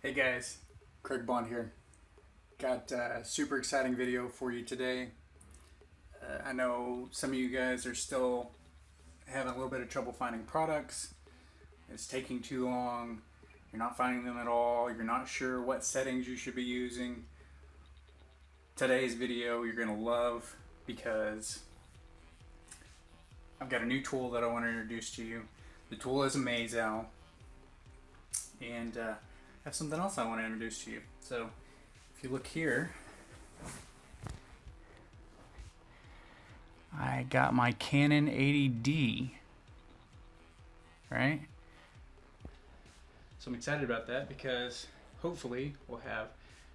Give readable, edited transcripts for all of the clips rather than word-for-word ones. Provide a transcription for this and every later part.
Hey guys, Kraig here. Got a super exciting video for you today. I know some of you guys are still having a little bit of trouble finding products. It's taking too long. You're not finding them at all. You're not sure what settings you should be using. Today's video you're going to love because I've got a new tool that I want to introduce to you. The tool is Amaze Owl. And I have something else I want to introduce to you. So if you look here, I got my Canon 80D, right? So I'm excited about that because hopefully we'll have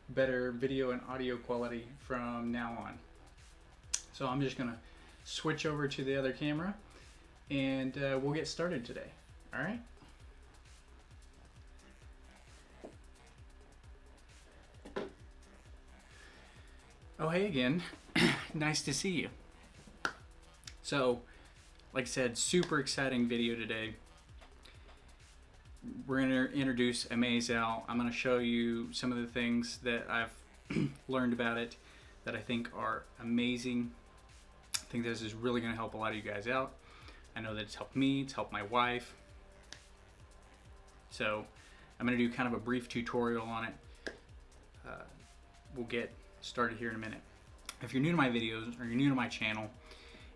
better video and audio quality from now on. So I'm just gonna switch over to the other camera and we'll get started today. All right. Oh, hey again. Nice to see you. So, like I said, super exciting video today. We're going to introduce Amaze Owl. I'm going to show you some of the things that I've learned about it that I think are amazing. I think this is really going to help a lot of you guys out. I know that it's helped me, it's helped my wife. So, I'm going to do kind of a brief tutorial on it. We'll get started here in a minute. If you're new to my videos or you're new to my channel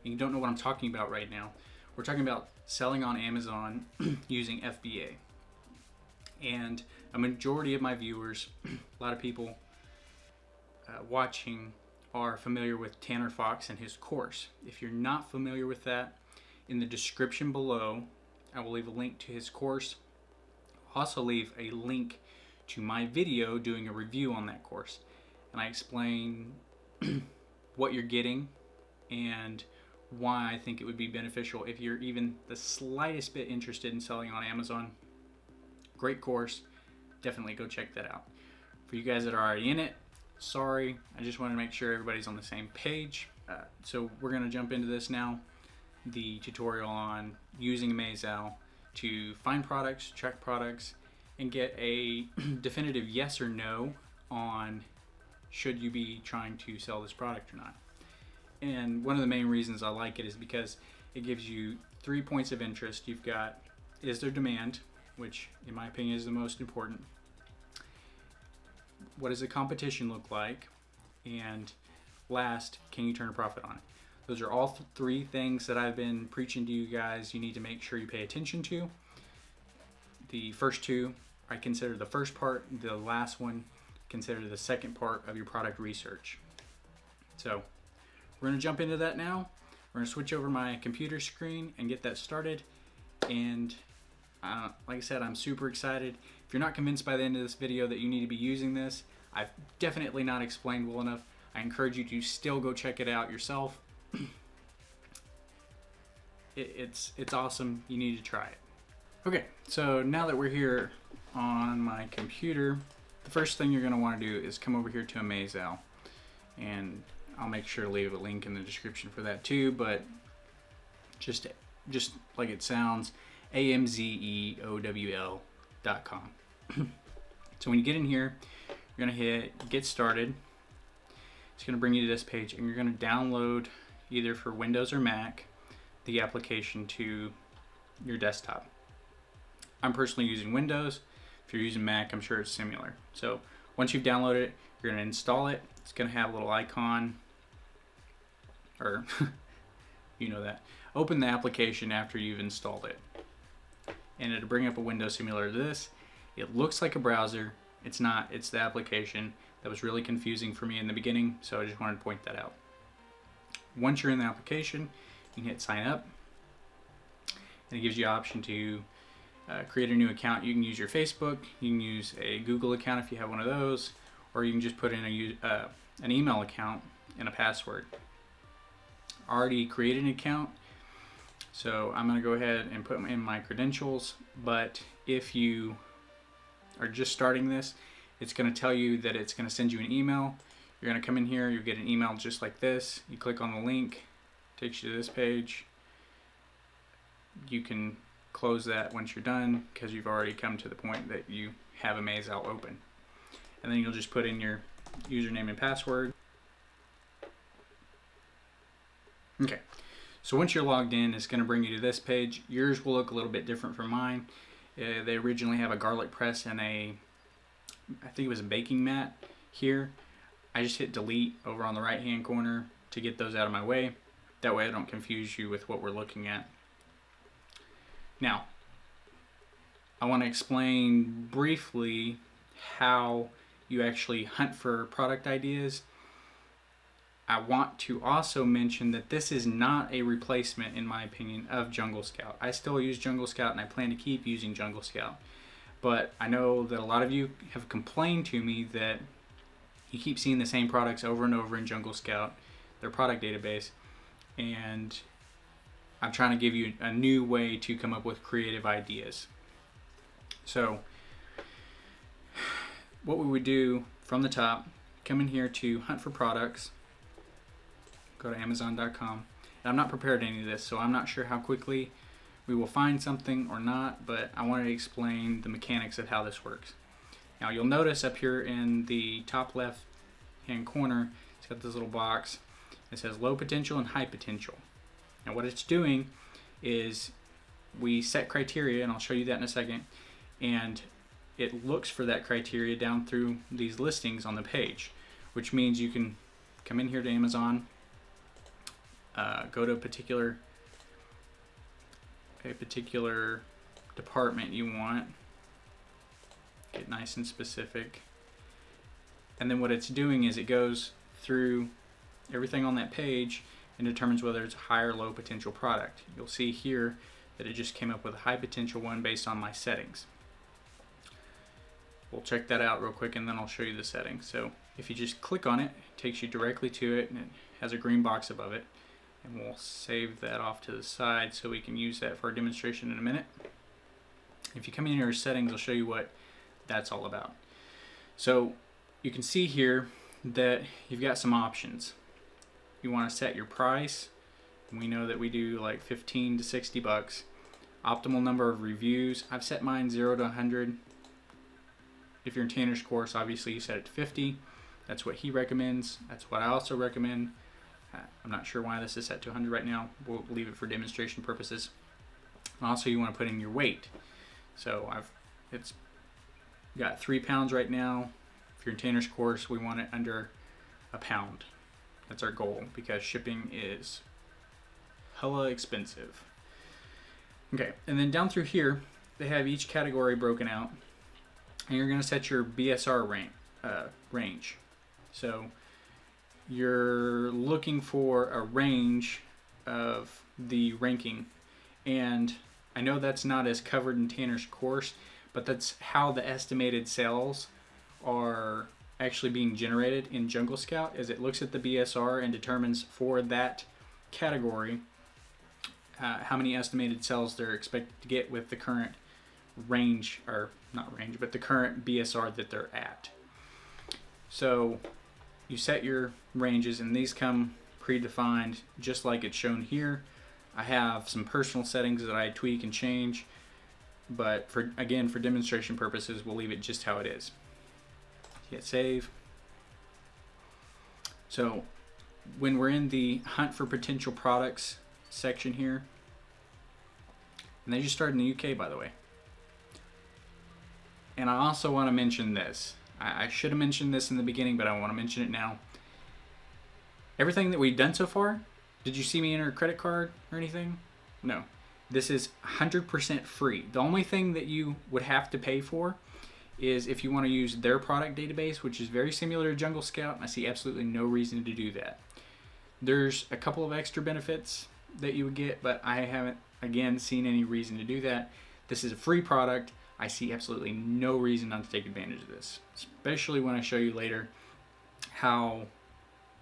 and you don't know what I'm talking about right now, we're talking about selling on Amazon using FBA. And a majority of my viewers, a lot of people watching, are familiar with Tanner Fox and his course. If you're not familiar with that, in the description below I will leave a link to his course. I'll also leave a link to my video doing a review on that course. And I explain what you're getting and why I think it would be beneficial if you're even the slightest bit interested in selling on Amazon. Great course. Definitely go check that out. For you guys that are already in it, sorry. I just want to make sure everybody's on the same page. So we're going to jump into this now. The tutorial on using Amaze Owl to find products, check products, and get a definitive yes or no on should you be trying to sell this product or not. And one of the main reasons I like it is because it gives you 3 points of interest. You've got, is there demand, which in my opinion is the most important. What does the competition look like? And last, can you turn a profit on it? Those are all three things that I've been preaching to you guys you need to make sure you pay attention to. The first two I consider the first part, the last one consider the second part of your product research. So we're going to jump into that now. We're going to switch over my computer screen and get that started. And like I said, I'm super excited. If you're not convinced by the end of this video that you need to be using this, I've definitely not explained well enough. I encourage you to still go check it out yourself. It's awesome. You need to try it. Okay, so now that we're here on my computer, the first thing you're going to want to do is come over here to Amaze Owl, and I'll make sure to leave a link in the description for that too, but just like it sounds, AmazeOwl.com. So when you get in here, you're going to hit get started. It's going to bring you to this page, and you're going to download either for Windows or Mac the application to your desktop. I'm personally using Windows. If you're using Mac, I'm sure it's similar. So once you've downloaded it, you're going to install it. It's going to have a little icon, or you know that. Open the application after you've installed it, and it'll bring up a window similar to this. It looks like a browser. It's not. It's the application. That was really confusing for me in the beginning, so I just wanted to point that out. Once you're in the application, you can hit sign up, and it gives you an option to create a new account. You can use your Facebook, you can use a Google account if you have one of those, or you can just put in an email account and a password. I already created an account, so I'm going to go ahead and put in my credentials, but if you are just starting this, it's going to tell you that it's going to send you an email. You're going to come in here, you'll get an email just like this. You click on the link, takes you to this page. You can close that once you're done, because you've already come to the point that you have Amaze Owl open. And then you'll just put in your username and password. Okay, so once you're logged in, it's going to bring you to this page. Yours will look a little bit different from mine. They originally have a garlic press and I think it was a baking mat here. I just hit delete over on the right hand corner to get those out of my way. That way I don't confuse you with what we're looking at. Now, I want to explain briefly how you actually hunt for product ideas. I want to also mention that this is not a replacement, in my opinion, of Jungle Scout. I still use Jungle Scout and I plan to keep using Jungle Scout. But I know that a lot of you have complained to me that you keep seeing the same products over and over in Jungle Scout, their product database, and I'm trying to give you a new way to come up with creative ideas. So what we would do from the top, come in here to hunt for products, go to Amazon.com. And I'm not prepared to any of this, so I'm not sure how quickly we will find something or not, but I wanted to explain the mechanics of how this works. Now you'll notice up here in the top left hand corner, it's got this little box. It says low potential and high potential. Now what it's doing is we set criteria, and I'll show you that in a second, and it looks for that criteria down through these listings on the page, which means you can come in here to Amazon, go to a particular department you want, get nice and specific, and then what it's doing is it goes through everything on that page and determines whether it's a high or low potential product. You'll see here that it just came up with a high potential one based on my settings. We'll check that out real quick and then I'll show you the settings. So if you just click on it, it takes you directly to it and it has a green box above it. And we'll save that off to the side so we can use that for a demonstration in a minute. If you come in here to settings, I'll show you what that's all about. So you can see here that you've got some options. You want to set your price. We know that we do like 15 to 60 bucks. Optimal number of reviews. I've set mine 0 to 100. If you're in Tanner's course, obviously you set it to 50. That's what he recommends. That's what I also recommend. I'm not sure why this is set to 100 right now. We'll leave it for demonstration purposes. Also, you want to put in your weight. So it's got 3 pounds right now. If you're in Tanner's course, we want it under a pound. That's our goal because shipping is hella expensive. Okay, and then down through here, they have each category broken out, and you're going to set your BSR range. So you're looking for a range of the ranking, and I know that's not as covered in Tanner's course, but that's how the estimated sales are actually being generated in Jungle Scout, as it looks at the BSR and determines for that category how many estimated sales they're expected to get with the current range, or not range, but the current BSR that they're at. So you set your ranges, and these come predefined just like it's shown here. I have some personal settings that I tweak and change, but for demonstration purposes, we'll leave it just how it is. Hit save. So when we're in the hunt for potential products section here, and they just started in the UK, by the way. And I also want to mention this. I should have mentioned this in the beginning, but I want to mention it now. Everything that we've done so far, did you see me enter a credit card or anything? No. This is 100% free. The only thing that you would have to pay for is if you want to use their product database, which is very similar to Jungle Scout, and I see absolutely no reason to do that. There's a couple of extra benefits that you would get, but I haven't, again, seen any reason to do that. This is a free product. I see absolutely no reason not to take advantage of this, especially when I show you later how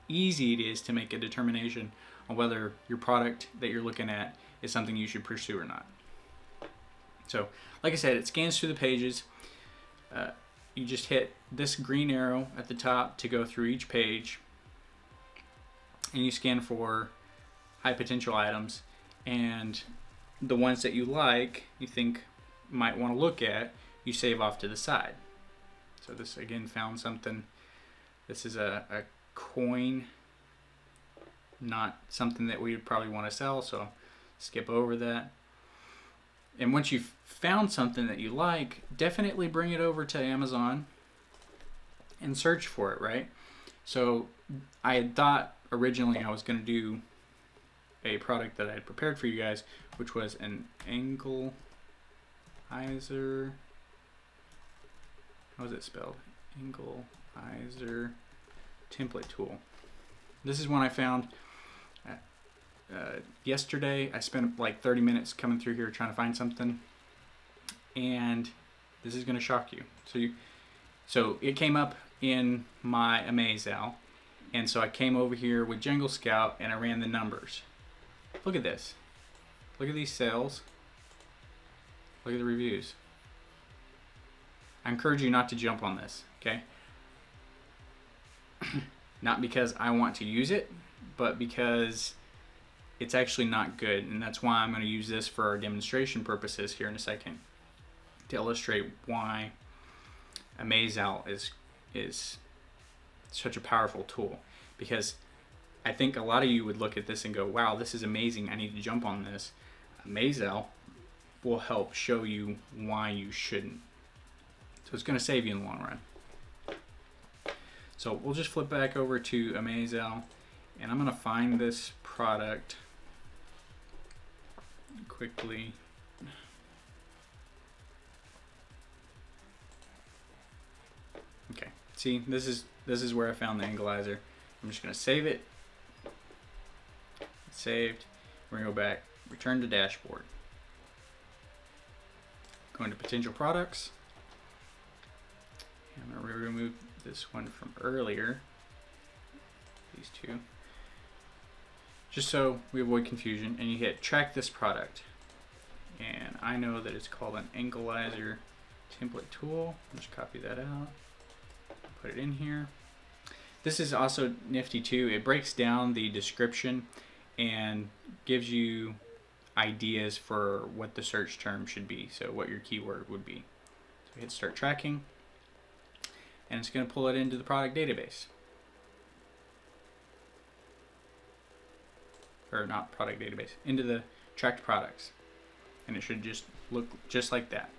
easy it is to make a determination on whether your product that you're looking at is something you should pursue or not. So, like I said, it scans through the pages. You just hit this green arrow at the top to go through each page, and you scan for high potential items, and the ones that you like, you think might want to look at, you save off to the side. So this again found something. This is a coin, not something that we would probably want to sell, so skip over that. And once you've found something that you like, definitely bring it over to Amazon and search for it, right? So I had thought originally I was going to do a product that I had prepared for you guys, which was an Analyzer. How is it spelled? Analyzer template tool. This is one I found yesterday. I spent like 30 minutes coming through here trying to find something, and this is going to shock you. So it came up in my Amaze Owl, and so I came over here with Jungle Scout and I ran the numbers. Look at this. Look at these sales. Look at the reviews. I encourage you not to jump on this, okay? Not because I want to use it, but because it's actually not good, and that's why I'm going to use this for our demonstration purposes here in a second to illustrate why Amaze Owl is such a powerful tool. Because I think a lot of you would look at this and go, wow, this is amazing, I need to jump on this. Amaze Owl will help show you why you shouldn't. So it's going to save you in the long run. So we'll just flip back over to Amaze Owl, and I'm going to find this product quickly. Okay, see, this is where I found the Analyzer. I'm just going to save it. It's saved. We're going to go back, return to dashboard. Go into potential products. I'm going to remove this one from earlier. These two. Just so we avoid confusion, and you hit track this product. And I know that it's called an Analyzer template tool. I'll just copy that out. Put it in here. This is also nifty too. It breaks down the description and gives you ideas for what the search term should be, so what your keyword would be. So hit start tracking, and it's going to pull it into the product database. Or not product database, into the tracked products. And it should just look just like that.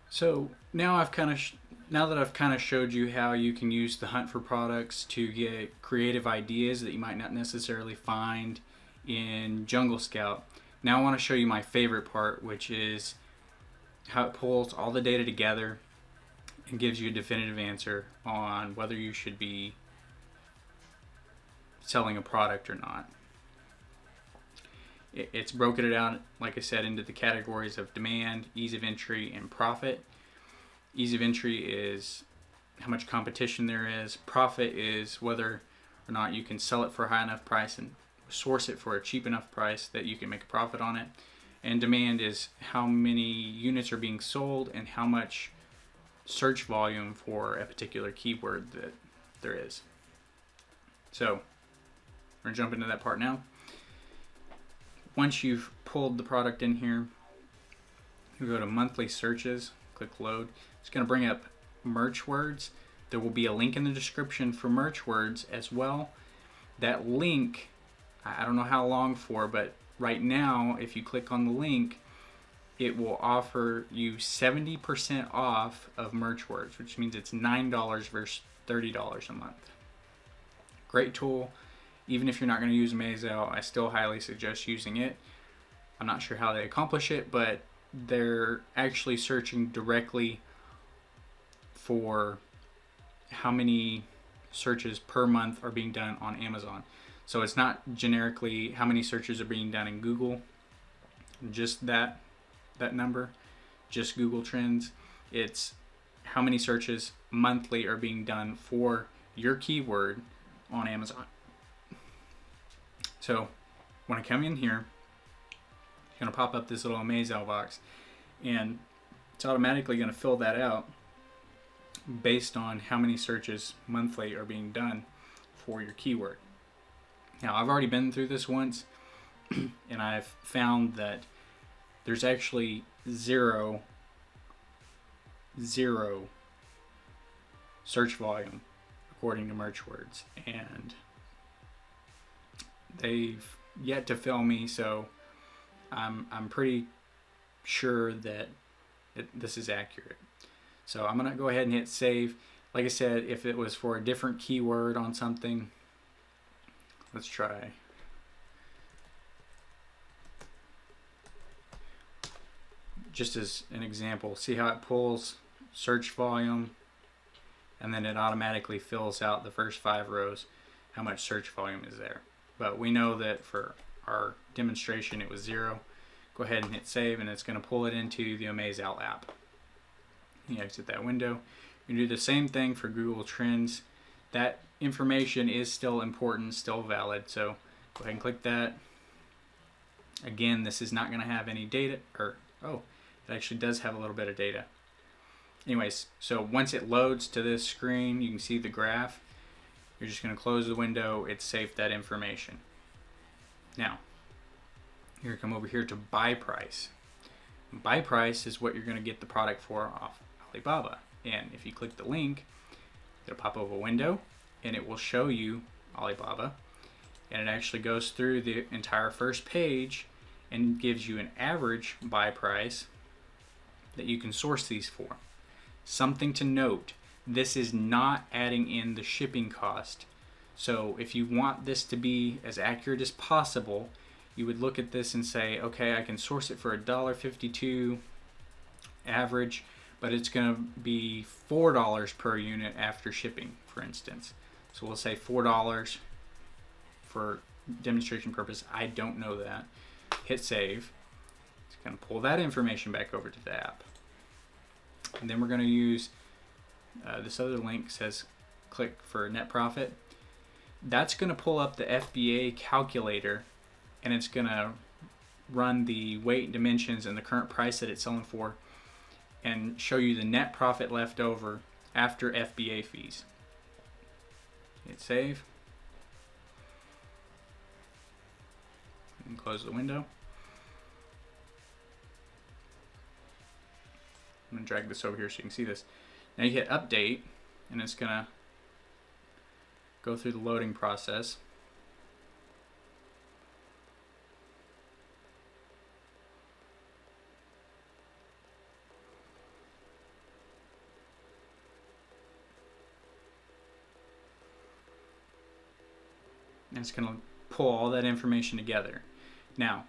So now that I've kind of showed you how you can use the hunt for products to get creative ideas that you might not necessarily find in Jungle Scout, now I want to show you my favorite part, which is how it pulls all the data together and gives you a definitive answer on whether you should be selling a product or not. It's broken it out, like I said, into the categories of demand, ease of entry, and profit. Ease of entry is how much competition there is. Profit is whether or not you can sell it for a high enough price and source it for a cheap enough price that you can make a profit on it. And demand is how many units are being sold and how much search volume for a particular keyword that there is. So we're going to jump into that part now. Once you've pulled the product in here, you go to monthly searches, click load. It's going to bring up merch words. There will be a link in the description for merch words as well. That link, I don't know how long for, but right now if you click on the link, it will offer you 70% off of merch words, which means it's $9 versus $30 a month. Great tool. Even if you're not going to use Amaze Owl, I still highly suggest using it. I'm not sure how they accomplish it, but they're actually searching directly for how many searches per month are being done on Amazon. So it's not generically how many searches are being done in Google, just that number, just Google Trends. It's how many searches monthly are being done for your keyword on Amazon. So when I come in here, it's going to pop up this little Amaze Owl box, and it's automatically going to fill that out based on how many searches monthly are being done for your keyword. Now, I've already been through this once, and I've found that there's actually zero search volume according to MerchWords, and they've yet to fail me, so I'm pretty sure that this is accurate. So I'm gonna go ahead and hit save. Like I said, if it was for a different keyword on something, let's try. Just as an example, see how it pulls search volume, and then it automatically fills out the first 5 rows, how much search volume is there. But we know that for our demonstration it was 0. Go ahead and hit save, and it's going to pull it into the AmazeOwl app. You exit that window. You do the same thing for Google Trends. That information is still important, still valid, so go ahead and click that. Again, this is not going to have any data, or it actually does have a little bit of data. Anyways, so once it loads to this screen, you can see the graph. You're just going to close the window. It's saved that information. Now, you're going to come over here to buy price. Buy price is what you're going to get the product for off Alibaba. And if you click the link, it'll pop up a window, and it will show you Alibaba. And it actually goes through the entire first page and gives you an average buy price that you can source these for. Something to note, this is not adding in the shipping cost. So if you want this to be as accurate as possible, you would look at this and say, okay, I can source it for $1.52 average, but it's going to be $4 per unit after shipping, for instance. So we'll say $4 for demonstration purpose. I don't know that. Hit save. It's going to pull that information back over to the app. And then we're going to use this other link, says click for net profit. That's going to pull up the FBA calculator, and it's going to run the weight, dimensions, and the current price that it's selling for, and show you the net profit left over after FBA fees. Hit save. And close the window. I'm going to drag this over here so you can see this. Now you hit update, and it's going to go through the loading process. And it's going to pull all that information together. Now,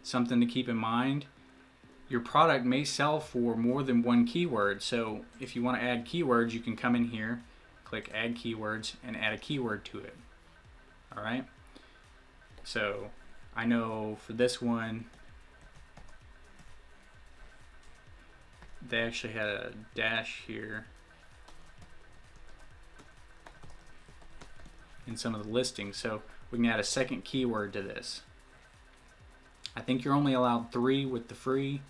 something to keep in mind, your product may sell for more than one keyword. So if you want to add keywords, you can come in here, click add keywords, and add a keyword to it. All right. So I know for this one, they actually had a dash here in some of the listings. So we can add a second keyword to this. I think you're only allowed 3 with the free.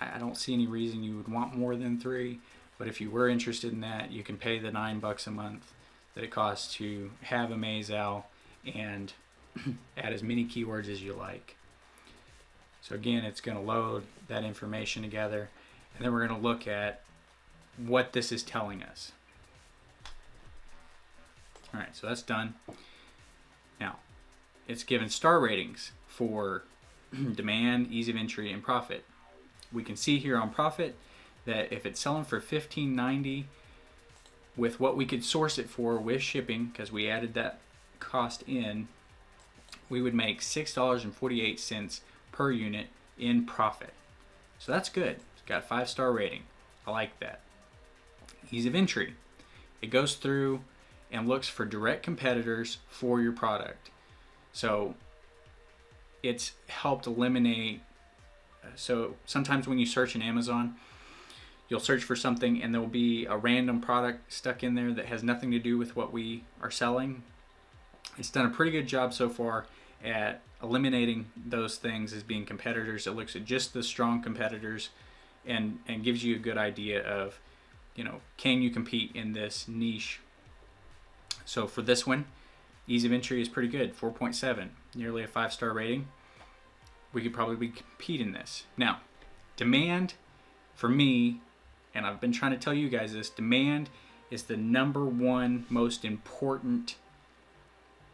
I don't see any reason you would want more than 3, but if you were interested in that, you can pay the $9 a month that it costs to have AmazeOwl and add as many keywords as you like. So again, it's going to load that information together, and then we're going to look at what this is telling us. All right, so that's done. Now, it's given star ratings for demand, ease of entry, and profit. We can see here on profit that if it's selling for $15.90 with what we could source it for with shipping, because we added that cost in, we would make $6.48 per unit in profit. So that's good. It's got a 5-star rating. I like that. Ease of entry. It goes through and looks for direct competitors for your product. So it's helped eliminate. So sometimes when you search in Amazon, you'll search for something and there will be a random product stuck in there that has nothing to do with what we are selling. It's done a pretty good job so far at eliminating those things as being competitors. It looks at just the strong competitors and gives you a good idea of, can you compete in this niche? So for this one, Ease of entry is pretty good, 4.7, nearly a 5-star rating. We could probably compete in this. Now, demand for me, and I've been trying to tell you guys this, demand is the #1 most important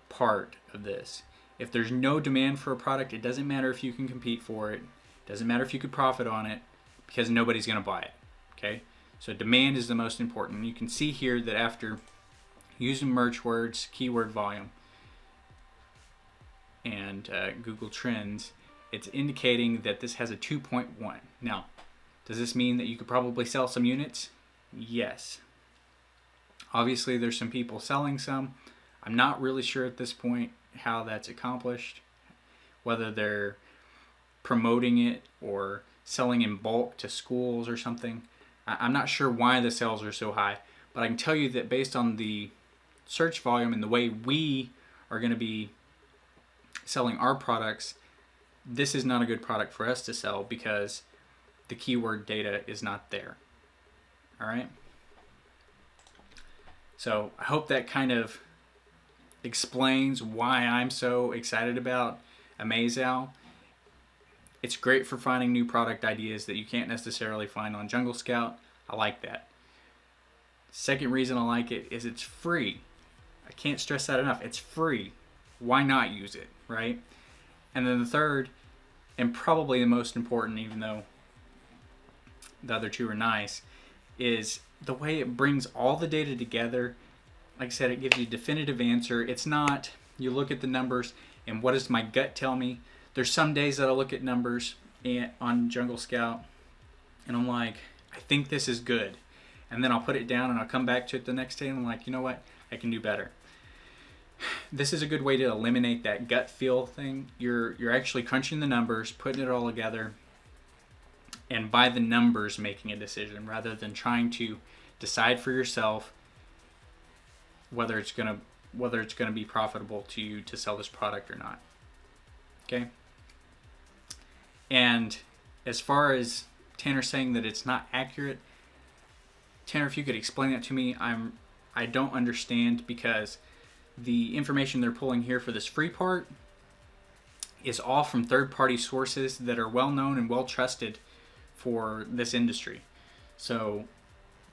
part of this. If there's no demand for a product, it doesn't matter if you can compete for it. It doesn't matter if you could profit on it, because nobody's going to buy it. Okay? So demand is the most important. You can see here that after using merge words, keyword volume, and Google Trends, it's indicating that this has a 2.1. Now, does this mean that you could probably sell some units? Yes. Obviously, there's some people selling some. I'm not really sure at this point how that's accomplished, whether they're promoting it or selling in bulk to schools or something. I'm not sure why the sales are so high, but I can tell you that based on the search volume and the way we are going to be selling our products, this is not a good product for us to sell because the keyword data is not there. All right. So I hope that kind of explains why I'm so excited about Amaze Owl. It's great for finding new product ideas that you can't necessarily find on Jungle Scout. I like that. Second reason I like it is it's free. I can't stress that enough. It's free. Why not use it, right? And then the third, and probably the most important, even though the other two are nice, is the way it brings all the data together. Like I said, it gives you a definitive answer. It's not, you look at the numbers and what does my gut tell me? There's some days that I look at numbers on Jungle Scout and I'm like, I think this is good. And then I'll put it down and I'll come back to it the next day and I'm like, you know what? I can do better. This is a good way to eliminate that gut feel thing. You're actually crunching the numbers, putting it all together, and by the numbers making a decision rather than trying to decide for yourself whether it's gonna be profitable to you to sell this product or not. Okay. And as far as Tanner saying that it's not accurate, Tanner, if you could explain that to me, I don't understand, because the information they're pulling here for this free part is all from third-party sources that are well known and well trusted for this industry. So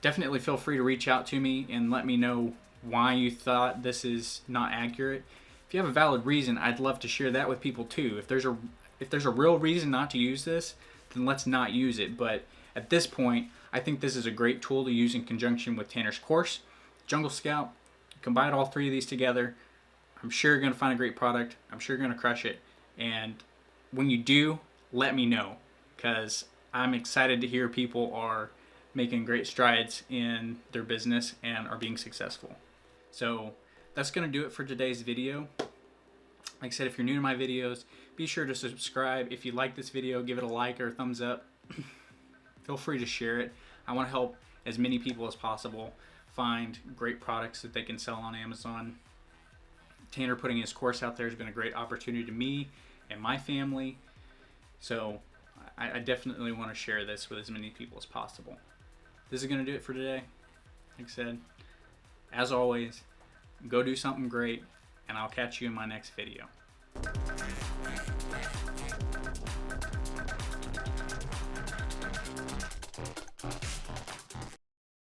definitely feel free to reach out to me and let me know why you thought this is not accurate. If you have a valid reason, I'd love to share that with people too. If there's a real reason not to use this, then let's not use it. But at this point, I think this is a great tool to use in conjunction with Tanner's course, Jungle Scout. Combine all three of these together. I'm sure you're going to find a great product. I'm sure you're going to crush it. And when you do, let me know, because I'm excited to hear people are making great strides in their business and are being successful. So that's going to do it for today's video. Like I said, if you're new to my videos, be sure to subscribe. If you like this video, give it a like or a thumbs up. Feel free to share it. I want to help as many people as possible find great products that they can sell on Amazon. Tanner putting his course out there has been a great opportunity to me and my family. So I definitely want to share this with as many people as possible. This is going to do it for today. Like I said, as always, go do something great, and I'll catch you in my next video.